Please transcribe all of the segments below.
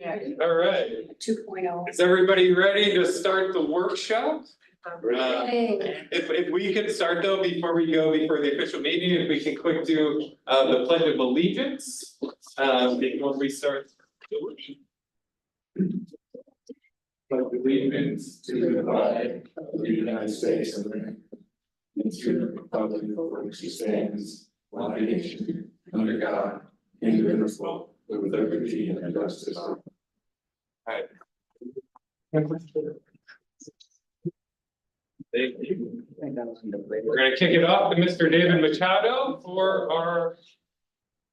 All right, 2.0. is everybody ready to start the workshop? Yay. If we could start though, before we go, before the official meeting, if we can quick do the pledge of allegiance. Before we start. Pledge allegiance to the flag of the United States of America, and to the republic for which it stands, one nation, under God, indivisible, with liberty and justice. Alright. Thank you. We're gonna kick it off to Mr. David Machado for our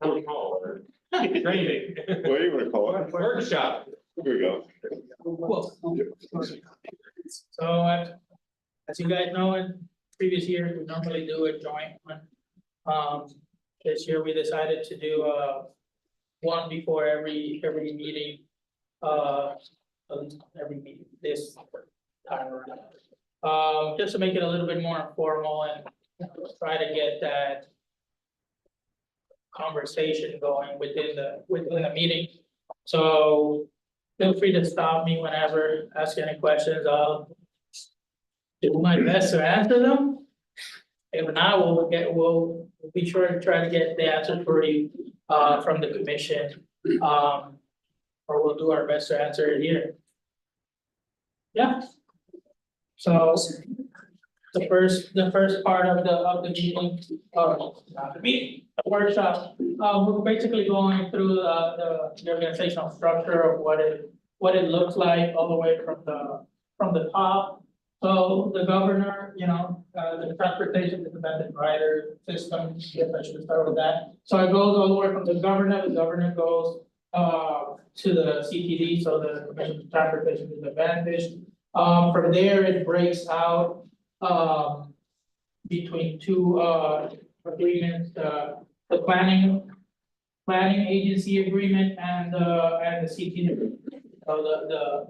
town hall or training. What do you wanna call it? Workshop. Here we go. So, as you guys know, in previous years, we normally do a joint one. This year we decided to do, one before every meeting. Every meeting this time around. Just to make it a little bit more informal and try to get that conversation going within the meeting. So feel free to stop me whenever, ask any questions. I'll do my best to answer them. If not, we'll be sure to try to get the answer for you from the commission. Or we'll do our best to answer it here. Yeah. So the first part of the meeting, not the meeting, the workshop, we're basically going through the organizational structure of what it looks like all the way from the top. So the governor, the transportation independent rider system, yes, I should start with that. So it goes all the way from the governor goes to the CTD, so the Commission for Transportation Disadvantage. From there, it breaks out between two agreements, the planning agency agreement and the CTD, so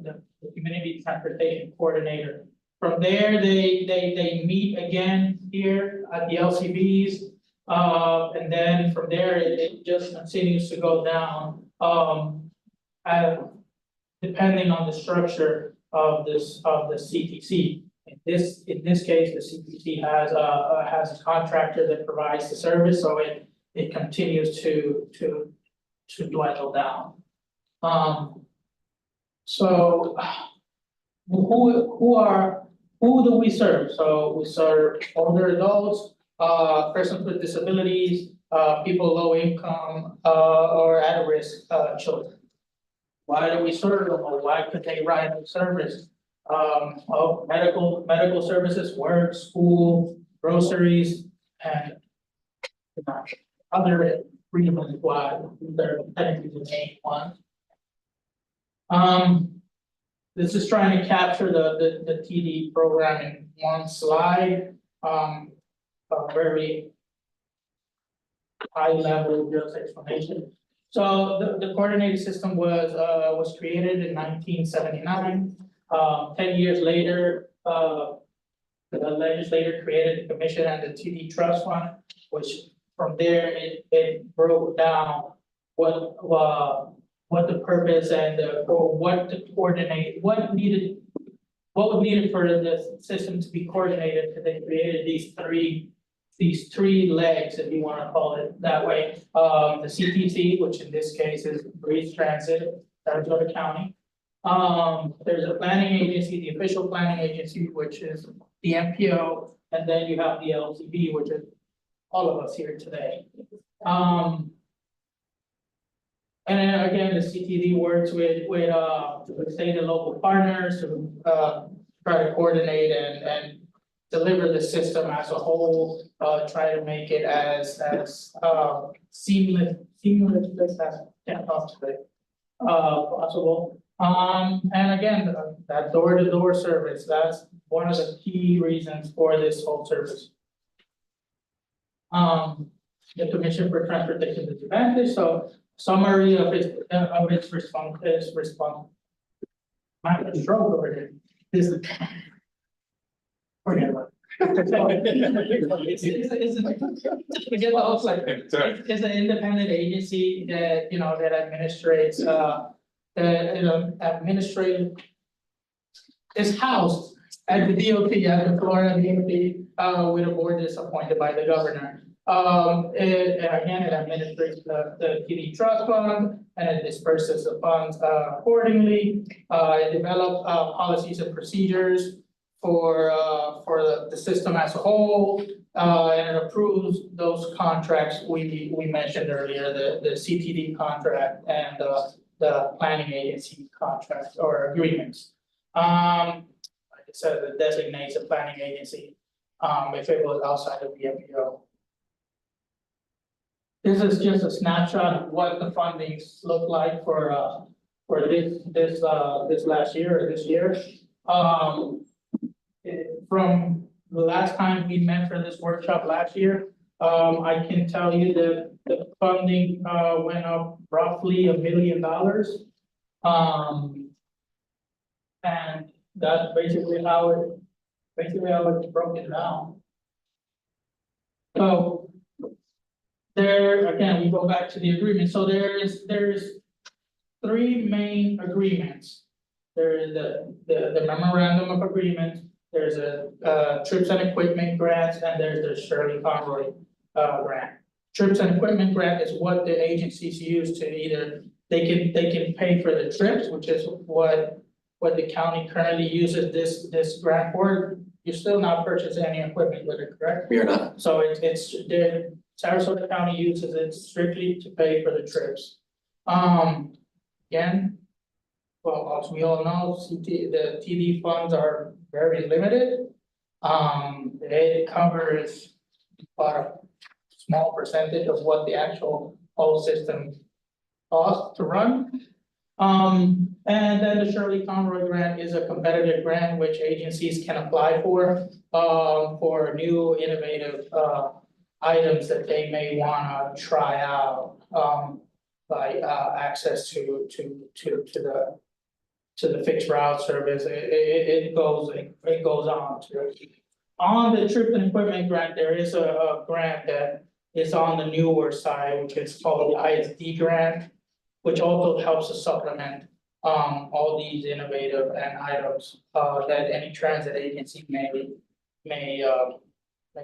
the community transportation coordinator. From there, they meet again here at the LCBs, and then from there, it just continues to go down. Depending on the structure of the CTC. In this case, the CTC has a contractor that provides the service, so it continues to dwindle down. So who do we serve? So we serve older adults, persons with disabilities, people low income, or at risk children. Why do we serve them, or why could they ride the service? Medical services, work, school, groceries, and other reasons why they're technically the main one. This is trying to capture the TD program in one slide. A very high level just explanation. So the coordinated system was created in 1979. 10 years later, the legislature created the commission and the TD trust fund, which from there it broke down what the purpose and or what to coordinate, what was needed for the system to be coordinated. And they created these three legs, if you want to call it that way. The CTC, which in this case is Breeze Transit, Sarasota County. There's a planning agency, the official planning agency, which is the MPO, and then you have the LCB, which is all of us here today. And then again, the CTD works with state and local partners to try to coordinate and deliver the system as a whole, try to make it as seamless as possible. And again, that door-to-door service, that's one of the key reasons for this whole service. The Commission for Transportation Disadvantage, so summary of its response. My stroke over here. This is. It's an independent agency that, that administrates, administrative is housed at the DOT, at the Florida DOT, with a board that's appointed by the governor. Again, it administrates the TD trust fund and it disperses the funds accordingly. It develops policies and procedures for the system as a whole. And it approves those contracts we mentioned earlier, the CTD contract and the planning agency contracts or agreements. Like I said, it designates a planning agency if it was outside of the MPO. This is just a snapshot of what the fundings look like for this last year or this year. From the last time we met for this workshop last year, I can tell you that the funding went up roughly $1 million. And that's basically how it's broken down. So there again, we go back to the agreement. So there's three main agreements. There is the memorandum of agreement. There's a trips and equipment grants, and there's the Shirley Conroy grant. Trips and equipment grant is what the agencies use to either they can pay for the trips, which is what the county currently uses this grant for. You're still not purchasing any equipment with it, correct? We are not. So it's the Sarasota County uses it strictly to pay for the trips. Again, well, as we all know, the TD funds are very limited. It covers about a small percentage of what the actual whole system costs to run. And then the Shirley Conroy grant is a competitive grant which agencies can apply for new innovative items that they may wanna try out, like access to the fixed route service. It goes on to. On the trip and equipment grant, there is a grant that is on the newer side, which is called the ISD grant, which also helps to supplement all these innovative and items that any transit agency may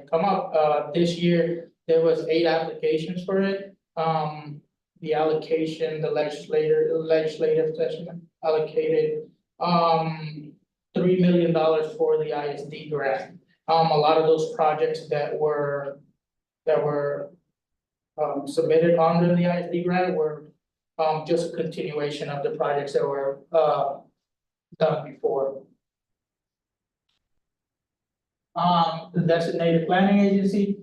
come up. This year, there was 8 applications for it. The allocation, the legislative session allocated $3 million for the ISD grant. A lot of those projects that were submitted under the ISD grant were just a continuation of the projects that were done before. The designated planning agency,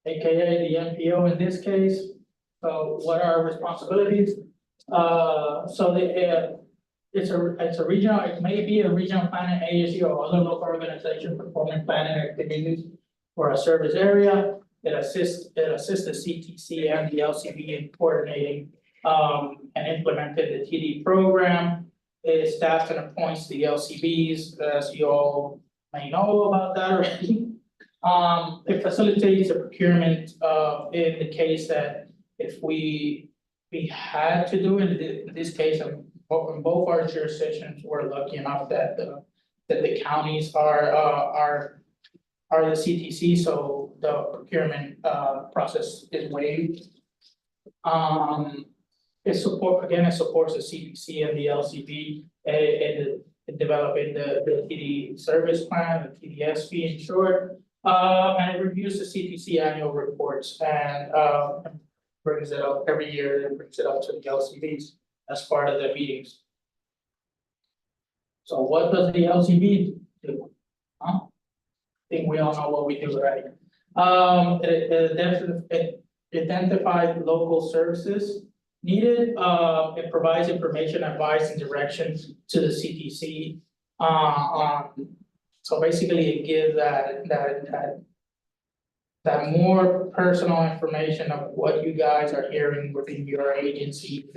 aka the MPO in this case. So what are our responsibilities? So it's a regional, it may be a regional planning agency or other local organization performing planning activities for a service area. It assists the CTC and the LCB in coordinating and implementing the TD program. It staffs and appoints the LCBs, as you all may know about that already. It facilitates the procurement in the case that if we had to do it, in this case, in both our jurisdictions, we're lucky enough that the counties are the CTC, so the procurement process is waived. It supports the CPC and the LCB in developing the TD service plan, the TDSP in short, and it reviews the CTC annual reports and brings it up every year and brings it up to the LCBs as part of the meetings. So what does the LCB do? I think we all know what we do, right? It identifies local services needed. It provides information, advice, and direction to the CTC. So basically, it gives that more personal information of what you guys are hearing within your agency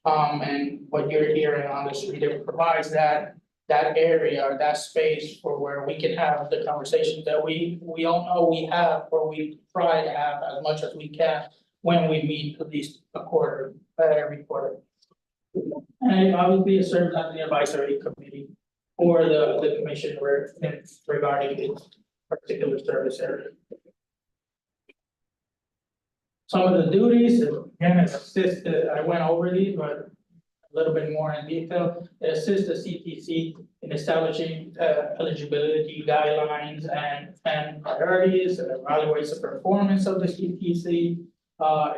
and what you're hearing on the street. It provides that area or that space for where we can have the conversations that we all know we have, or we try to have as much as we can when we meet at least every quarter. And obviously it serves as the advisory committee for the commission regarding its particular service area. Some of the duties, again, it assists, I went over these, but a little bit more in detail. It assists the CTC in establishing eligibility guidelines and priorities, and evaluates the performance of the CTC.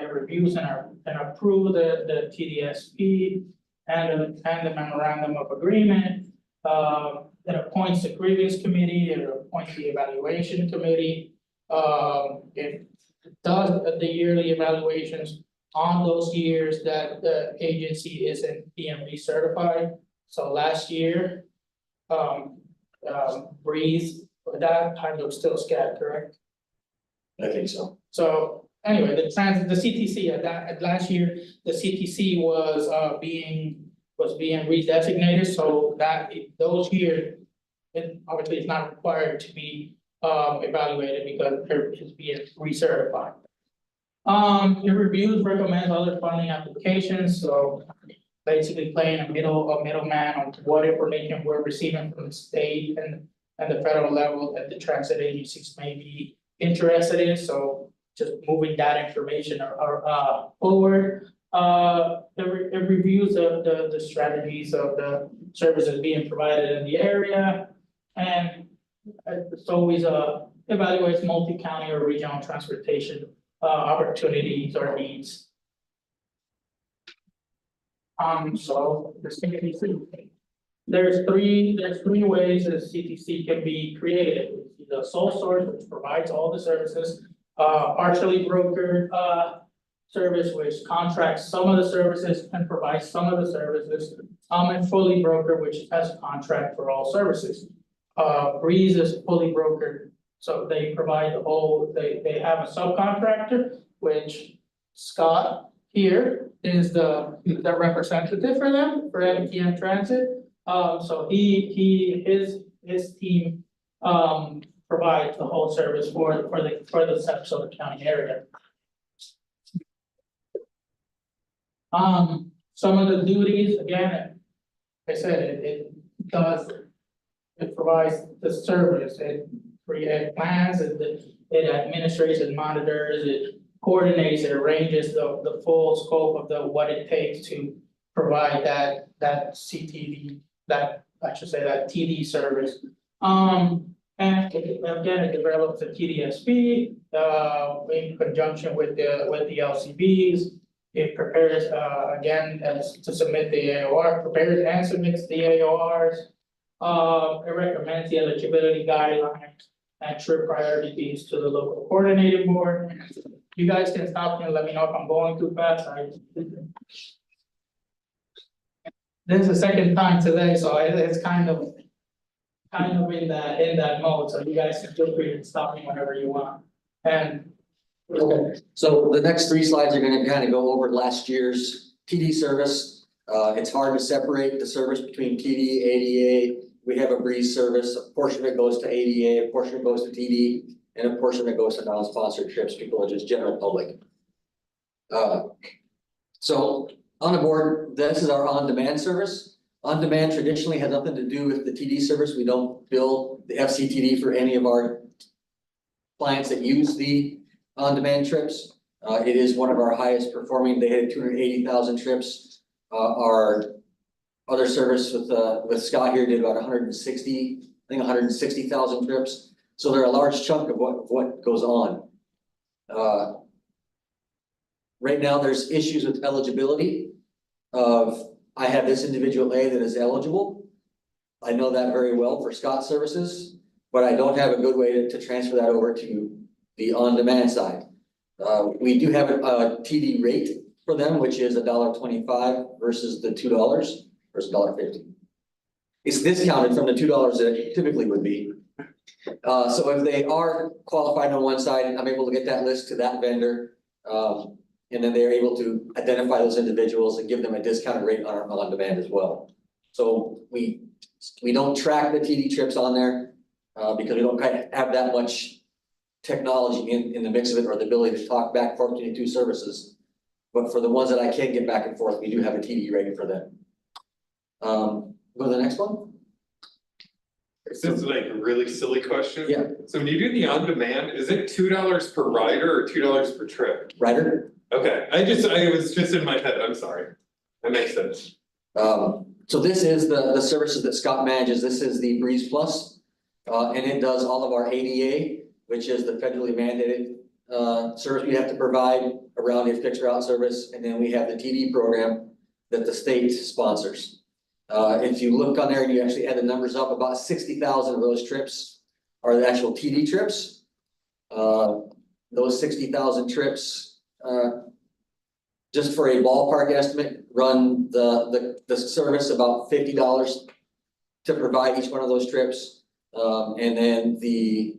It reviews and approves the TDSP and the memorandum of agreement. It appoints the grievance committee, it appoints the evaluation committee. It does the yearly evaluations on those years that the agency isn't being recertified. So last year, Breeze, that time was still SCAD, correct? I think so. So anyway, the CTC at last year, the CTC was being redesignated, so that those years, it obviously it's not required to be evaluated because it's being recertified. It reviews, recommends other funding applications, so basically playing a middleman on what information we're receiving from the state and the federal level that the transit agencies may be interested in, so just moving that information forward. It reviews the strategies of the services being provided in the area, and it's always evaluates multi-county or regional transportation opportunities or needs. So the CTC, there's three ways the CTC can be created. The sole source, which provides all the services, partially brokered service, which contracts some of the services and provides some of the services, and fully brokered, which has a contract for all services. Breeze is fully brokered, so they provide the whole, they have a subcontractor, which Scott here is the representative for them, for MTM Transit. So his team, provides the whole service for the Sarasota County area. Some of the duties, again, like I said, it provides the service, it creates plans, it administrates and monitors, it coordinates, it arranges the full scope of what it takes to provide that CTV, that TD service. And again, it develops a TDSP in conjunction with the LCBs. It prepares again to submit the AOR, prepares and submits the AORs. It recommends the eligibility guidelines and trip priorities to the local coordinating board. You guys can stop me and let me know if I'm going too fast. This is the second time today, so it's kind of in that mode, so you guys can feel free to stop me whenever you want. And okay, so the next three slides are gonna kind of go over last year's TD service. It's hard to separate the service between TD, ADA. We have a Breeze service, a portion of it goes to ADA, a portion of it goes to TD, and a portion of it goes to non-sponsored trips. People are just general public. So on the board, this is our on-demand service. On-demand traditionally had nothing to do with the TD service. We don't bill the FCTD for any of our clients that use the on-demand trips. It is one of our highest performing. They had 280,000 trips. Our other service with Scott here did about 160,000 trips. So they're a large chunk of what goes on. Right now, there's issues with eligibility of, I have this individual A that is eligible. I know that very well for Scott's services, but I don't have a good way to transfer that over to the on-demand side. We do have a TD rate for them, which is $1.25 versus the $2 versus $1.50. It's discounted from the $2 that it typically would be. So if they are qualified on one side, I'm able to get that list to that vendor. And then they're able to identify those individuals and give them a discounted rate on our on-demand as well. So we don't track the TD trips on there because we don't have that much technology in the mix of it, or the ability to talk back between the two services. But for the ones that I can get back and forth, we do have a TD rate for them. Go to the next one. This is like a really silly question. Yeah. So when you do the on-demand, is it $2 per rider or $2 per trip? Ryder, Okay, I was just in my head, I'm sorry. That makes sense. so this is the services that Scott manages. This is the Breeze Plus. And it does all of our ADA, which is the federally mandated service we have to provide around a fixed route service. And then we have the TD program that the state sponsors. If you look on there and you actually add the numbers up, about 60,000 of those trips are the actual TD trips. Those 60,000 trips, just for a ballpark estimate, run the service about $50 to provide each one of those trips. And then the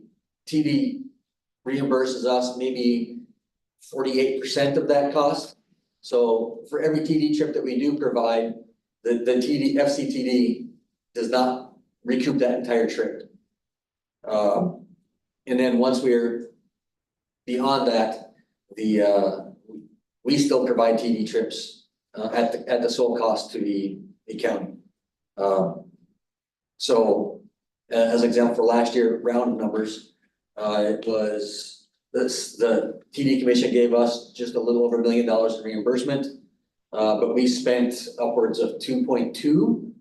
TD reimburses us maybe 48% of that cost. So for every TD trip that we do provide, the TD, FCTD does not recoup that entire trip. And then once we're beyond that, we still provide TD trips at the sole cost to the county. So as an example, for last year, round numbers, it was the TD commission gave us just a little over $1 million in reimbursement. But we spent upwards of 2.2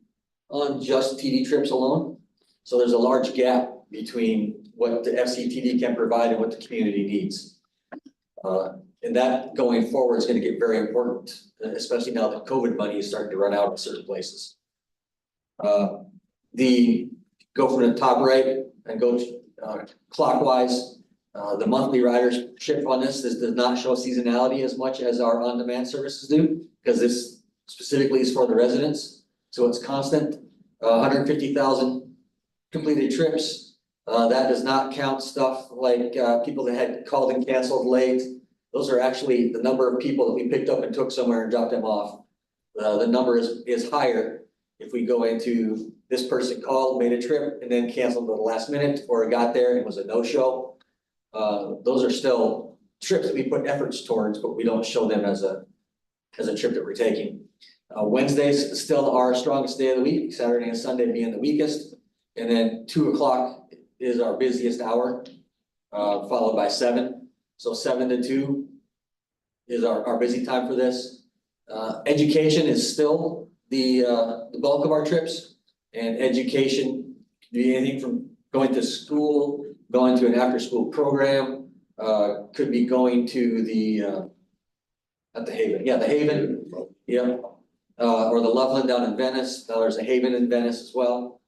on just TD trips alone. So there's a large gap between what the FCTD can provide and what the community needs. And that going forward is going to get very important, especially now that COVID money is starting to run out in certain places. Go from the top right and go clockwise. The monthly ridership on this does not show seasonality as much as our on-demand services do, because this specifically is for the residents. So it's constant, 150,000 completed trips. That does not count stuff like people that had called and canceled late. Those are actually the number of people that we picked up and took somewhere and dropped them off. The number is higher if we go into this person called, made a trip, and then canceled at the last minute, or got there and it was a no-show. Those are still trips that we put efforts towards, but we don't show them as a trip that we're taking. Wednesdays still our strongest day of the week, Saturday and Sunday being the weakest. And then 2 o'clock is our busiest hour, followed by 7. So 7 to 2 is our busy time for this. Education is still the bulk of our trips, and education can be anything from going to school, going to an after-school program, could be going to at the Haven, the Haven, yeah, or the Loveland down in Venice. Now there's a Haven in Venice as well.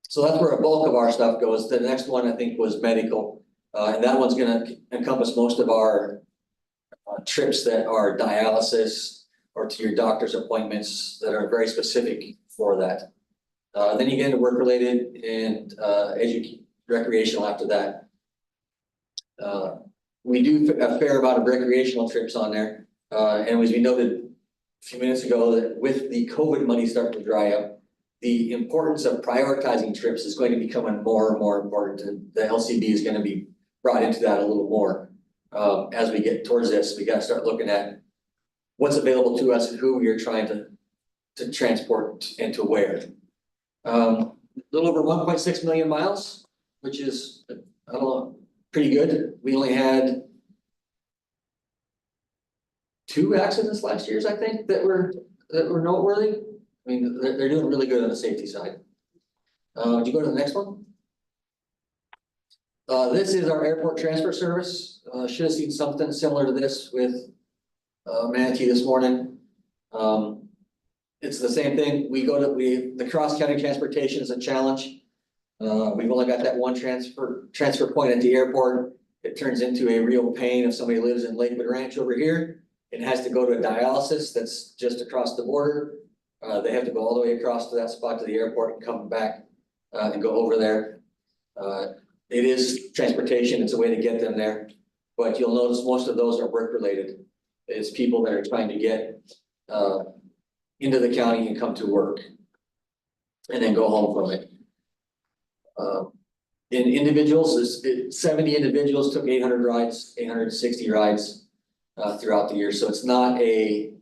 So that's where a bulk of our stuff goes. The next one I think was medical, and that one's going to encompass most of our trips that are dialysis or to your doctor's appointments that are very specific for that. Then you get into work-related and recreational after that. We do a fair amount of recreational trips on there. And as we noted a few minutes ago, that with the COVID money starting to dry up, the importance of prioritizing trips is going to become more and more important. And the LCB is going to be brought into that a little more. As we get towards this, we got to start looking at what's available to us and who we are trying to transport and to where. A little over 1.6 million miles, which is, I don't know, pretty good. We only had 2 accidents last year, I think, that were noteworthy. I mean, they're doing really good on the safety side. Would you go to the next one? This is our airport transfer service. Should have seen something similar to this with Manatee this morning. It's the same thing. The cross-county transportation is a challenge. We've only got that one transfer point at the airport. It turns into a real pain if somebody lives in Lakewood Ranch over here and has to go to a dialysis that's just across the border. They have to go all the way across to that spot to the airport and come back and go over there. It is transportation. It's a way to get them there. But you'll notice most of those are work-related. It's people that are trying to get into the county and come to work and then go home from it. In individuals, 70 individuals took 800 rides, 860 rides. throughout the year, so it's not a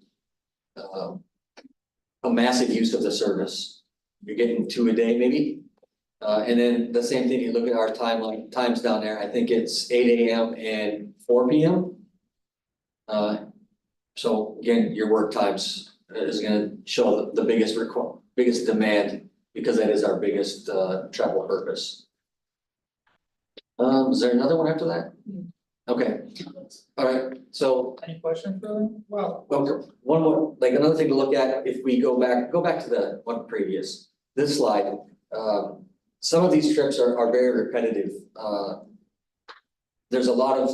massive use of the service. You're getting 2 a day maybe. And then the same thing, you look at our times down there, I think it's 8 AM and 4 PM. So again, your work times is gonna show the biggest demand, because that is our biggest travel purpose. Is there another one after that? Okay, all right, so Any question for them? Well, okay, one more, like another thing to look at, if we go back to the one previous, this slide. Some of these trips are very repetitive. There's a lot of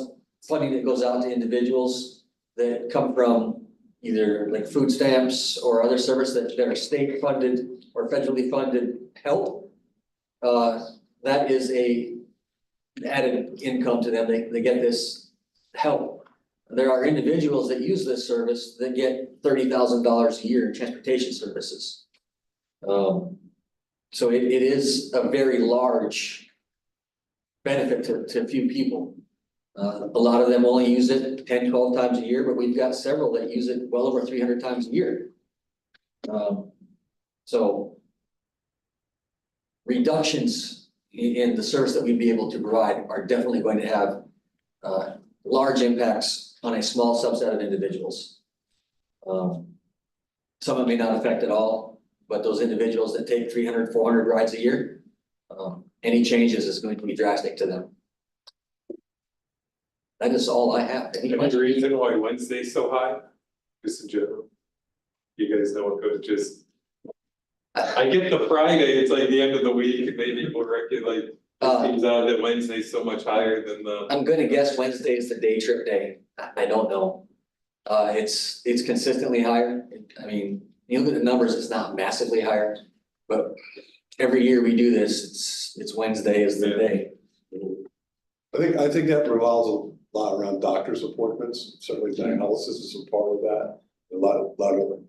funding that goes out to individuals that come from either like food stamps or other services that are state funded or federally funded help. That is a added income to them. They get this help. There are individuals that use this service that get $30,000 a year in transportation services. So it is a very large benefit to a few people. A lot of them only use it 10, 12 times a year, but we've got several that use it well over 300 times a year. So reductions in the service that we'd be able to provide are definitely going to have large impacts on a small subset of individuals. Some of it may not affect at all, but those individuals that take 300, 400 rides a year, any changes is going to be drastic to them. That is all I have. Any Any questions? reason why Wednesday's so high? Just in general? You guys know what goes just. I get the Friday, it's like the end of the week, and maybe people reckon like, it seems odd that Wednesday's so much higher than the. I'm gonna guess Wednesday is the day trip day. I don't know. It's consistently higher. I mean, you look at the numbers, it's not massively higher. But every year we do this, it's Wednesday is the Yeah. day. I think that revolves a lot around doctor's appointments, certainly dialysis is a part of that. A lot of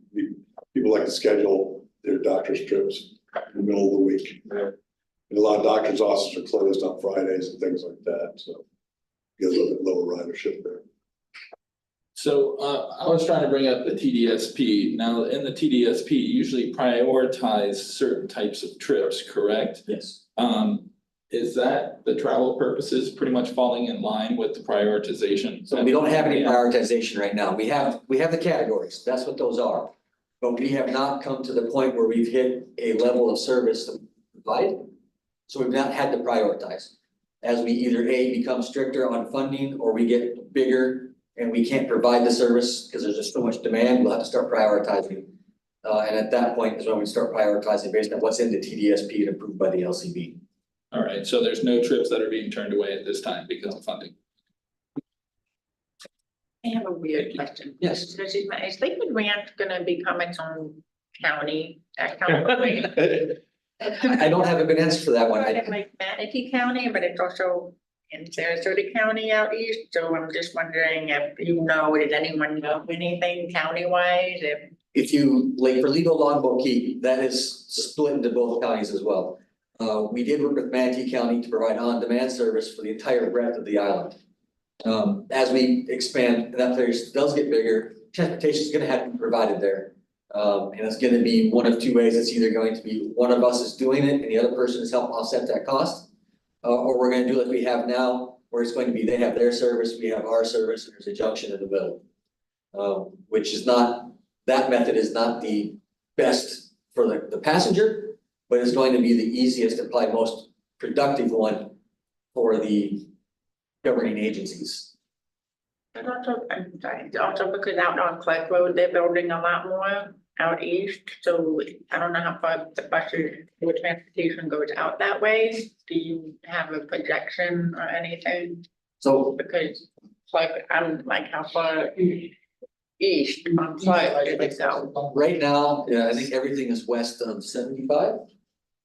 people like to schedule their doctor's trips in the middle of the week. Yeah. And a lot of doctor's offices are closed on Fridays and things like that, so you get a little bit lower ridership there. So I was trying to bring up the TDSP. Now, in the TDSP, you usually prioritize certain types of trips, correct? Yes. Is that the travel purposes pretty much falling in line with the prioritization? So we don't have any prioritization right now. We have the categories, that's what those are. But we have not come to the point where we've hit a level of service to provide. So we've not had to prioritize. As we either A, become stricter on funding, or we get bigger and we can't provide the service because there's just so much demand, we'll have to start prioritizing. And at that point is when we start prioritizing based on what's in the TDSP and approved by the LCB. All right, so there's no trips that are being turned away at this time because of funding. I have a weird question. Yes. Is Lakewood Ranch gonna become its own county, county? I don't have a good answer for that one. Part of like Manatee County, but it's also in Sarasota County out east, so I'm just wondering if does anyone know anything county-wise, If you, like for legal logbook keep, that is split into both counties as well. We did work with Manatee County to provide on-demand service for the entire breadth of the island. As we expand, and that place does get bigger, transportation is gonna have to be provided there. And it's gonna be one of two ways. It's either going to be one of us is doing it and the other person is helping offset that cost. Or we're gonna do like we have now, where it's going to be, they have their service, we have our service, and there's a junction in the middle. Which is not, that method is not the best for the passenger, but it's going to be the easiest and probably most productive one for the governing agencies. and also, I'm sorry, also because out on Clark Road, they're building a lot more out east, so I don't know how far the buses or transportation goes out that way. Do you have a projection or anything? So Because like, I'm like, how far east on Clark did it go? right now, yeah, I think everything is west of 75. Is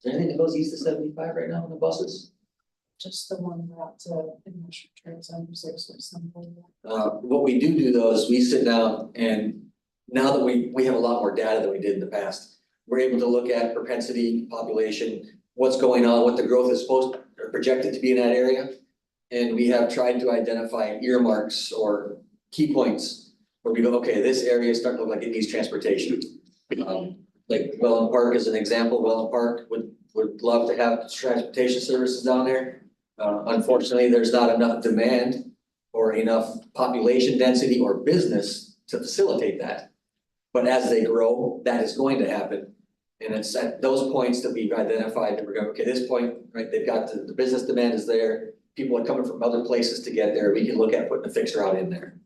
there anything that goes east of 75 right now on the buses? Just the one route to International Trade Center, or something. What we do though is we sit down and now that we have a lot more data than we did in the past, we're able to look at propensity, population, what's going on, what the growth is supposed or projected to be in that area. And we have tried to identify earmarks or key points where we go, okay, this area is starting to look like it needs transportation. Like Welland Park is an example, Welland Park would love to have transportation services down there. Unfortunately, there's not enough demand or enough population density or business to facilitate that. But as they grow, that is going to happen. And it's at those points that we've identified that we're going, okay, this point, right, they've got the business demand is there. People are coming from other places to get there. We can look at putting a fixer out in there.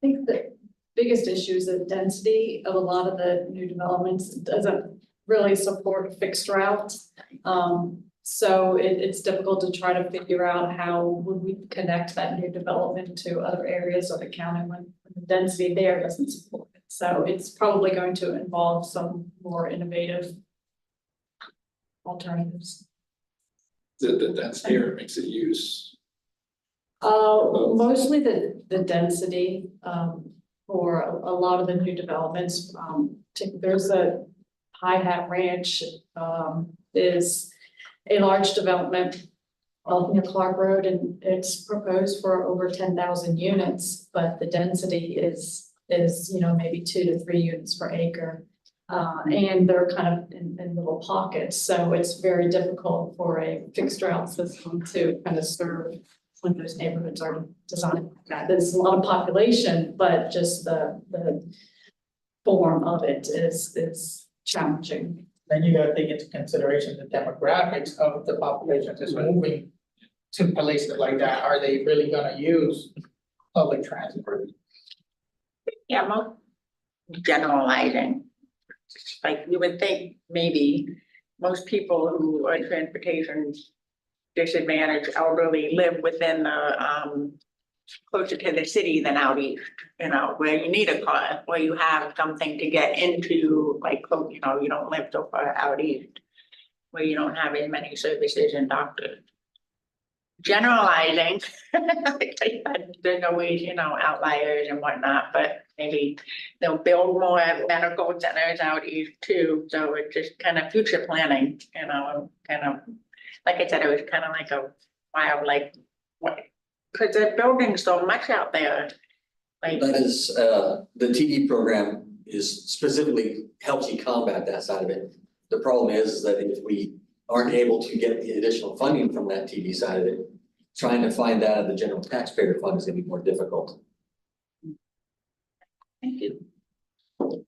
I think the biggest issue is the density of a lot of the new developments. It doesn't really support fixed routes. So it's difficult to try to figure out how would we connect that new development to other areas of the county when the density there doesn't support it. So it's probably going to involve some more innovative alternatives. That's there, makes it use. Mostly the density, for a lot of the new developments, there's a High Hat Ranch, is a large development near Clark Road, and it's proposed for over 10,000 units, but the density is, maybe 2 to 3 units per acre. And they're kind of in little pockets, so it's very difficult for a fixed route system to kind of serve when those neighborhoods are designed like that. There's a lot of population, but just the form of it is challenging. Then you gotta take into consideration the demographics of the population that's moving to places like that. Are they really gonna use public transport? Yeah, most generalizing. Like you would think maybe most people who are transportation disadvantaged elderly live within the closer to the city than out east, where you need a car, where you have something to get into, like, you don't live so far out east, where you don't have as many services and doctors. Generalizing, there's always, outliers and whatnot, but maybe they'll build more medical centers out east too, so it's just kind of future planning, kind of, like I said, it was kind of like a wild, like, what, because they're building so much out there. Like, That is, the TD program is specifically helps you combat that side of it. The problem is that if we aren't able to get the additional funding from that TD side of it, trying to find that in the general taxpayer fund is gonna be more difficult. thank you. For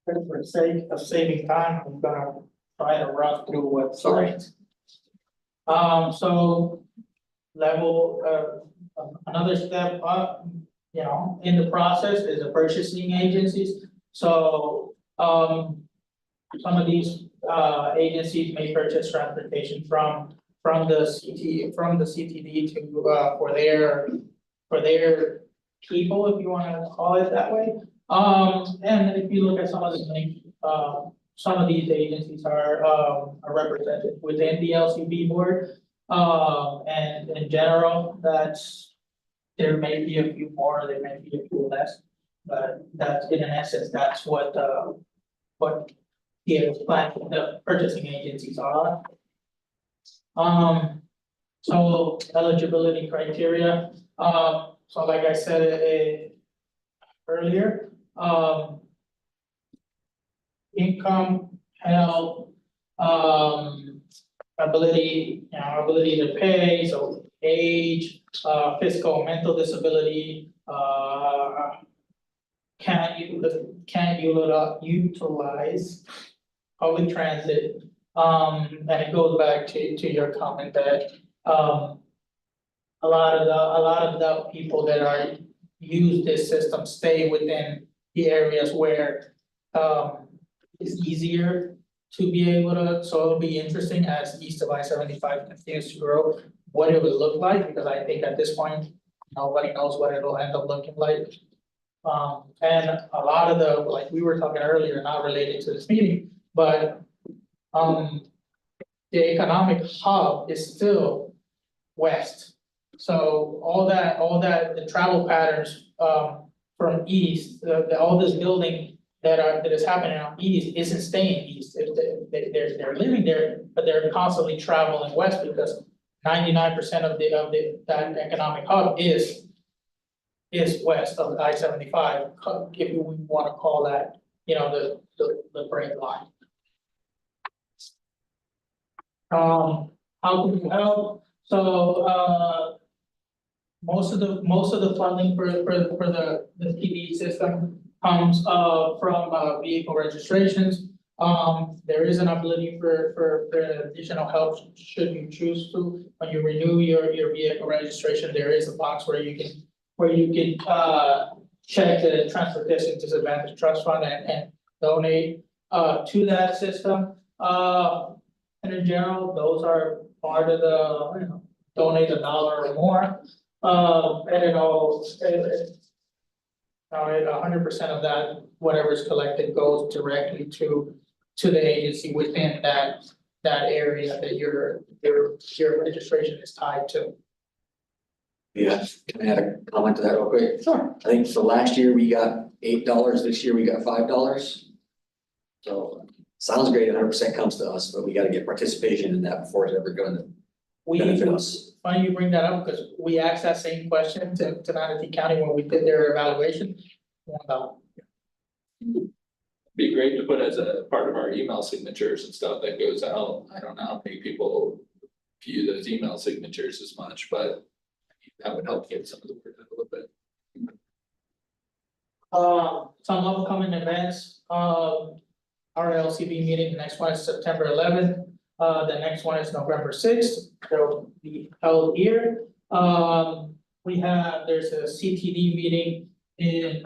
the sake of saving time, I'm gonna try to run through what's right. So level, another step up, in the process is the purchasing agencies. So, some of these, agencies may purchase transportation from the CTD to, for their people, if you wanna call it that way. And if you look at some of the things, some of these agencies are represented within the LCB board. And in general, there may be a few more, there may be a few less, but that's in essence, that's what the purchasing agencies are. So eligibility criteria, so like I said earlier, income, health, ability to pay, so age, physical, mental disability, can utilize public transit. And it goes back to your comment that, a lot of the people that are use this system stay within the areas where, it's easier to be able to, so it'll be interesting as east of I-75 continues to grow, what it would look like, because I think at this point, nobody knows what it'll end up looking like. And a lot of the, like we were talking earlier, not related to this meeting, but the economic hub is still west. So all that, the travel patterns from east, all this building that is happening out east isn't staying east. They're living there, but they're constantly traveling west because 99% of that economic hub is west of I-75, if we wanna call that, you know, the break line. How can we help? So, most of the funding for the TD system comes, from, vehicle registrations. There is an ability for additional help should you choose to. When you renew your vehicle registration, there is a box where you can check the Transportation Disadvantage Trust Fund and donate, to that system. And in general, those are part of the, you know, donate $1 or more. And it all, 100% of that, whatever is collected goes directly to the agency within that area that your registration is tied to. Yeah, can I add a comment to that real quick? Sure. I think for last year, we got $8, this year we got $5. So, sounds great, 100% comes to us, but we gotta get participation in that before it's ever gonna benefit us. Funny you bring that up, because we asked that same question to Manatee County when we did their evaluation. Be great to put as a part of our email signatures and stuff that goes out. I don't know how many people view those email signatures as much, but that would help get some of the word out a little bit. Some upcoming events, our LCB meeting, the next one is September 11th. The next one is November 6th, they'll be held here. There's a CTD meeting in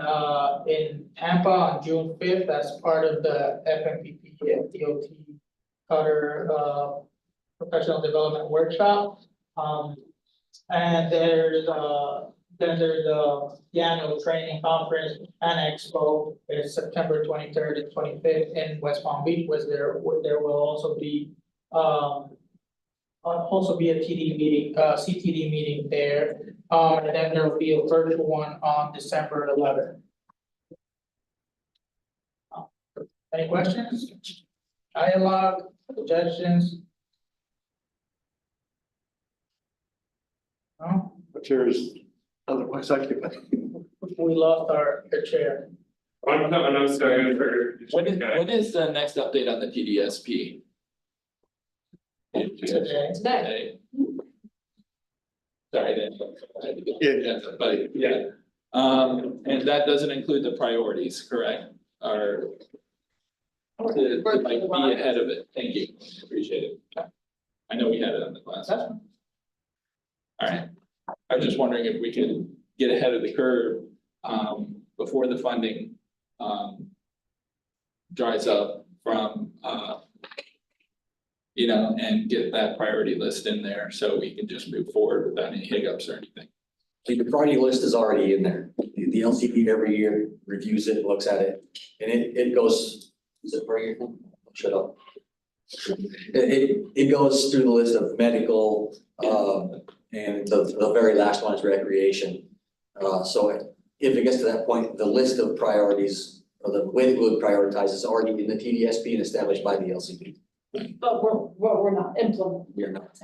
Tampa on June 5th, that's part of the FMPP and DOT Cutter, Professional Development Workshop. And there's the annual training conference and expo is September 23rd and 25th in West Palm Beach, there will also be a TD meeting, CTD meeting there. And then there will be a virtual one on December 11th. Any questions? Dialogue, suggestions? No? But yours, otherwise occupied. We lost our chair. I'm sorry, When is the next update on the TDSP? Today. Today. Sorry, then. But yeah, and that doesn't include the priorities, correct? Or to like be ahead of it, thank you, appreciate it. I know we had it on the class. All right, I'm just wondering if we can get ahead of the curve, before the funding, dries up from, you know, and get that priority list in there, so we can just move forward without any hiccups or anything. The priority list is already in there. The LCP every year reviews it, looks at it, and it goes, is it per year? Shut up. It goes through the list of medical, and the very last one is recreation. So if it gets to that point, the list of priorities, or the way that we would prioritize is already in the TDSP and established by the LCP. But we're not implementing. We are not.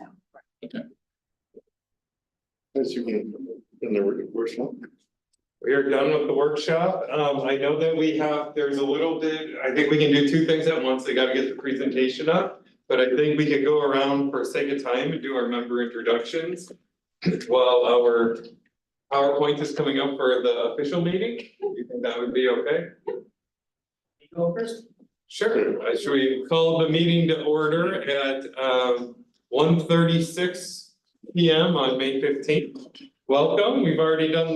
As you can, in the workshop. We are done with the workshop. I know that there's a little bit, I think we can do two things at once. They gotta get the presentation up. But I think we could go around for sake of time and do our member introductions. While our PowerPoint is coming up for the official meeting. Do you think that would be okay? You go first. Sure. Should we call the meeting to order at 1:36 p.m. on May 15th? Welcome. We've already done the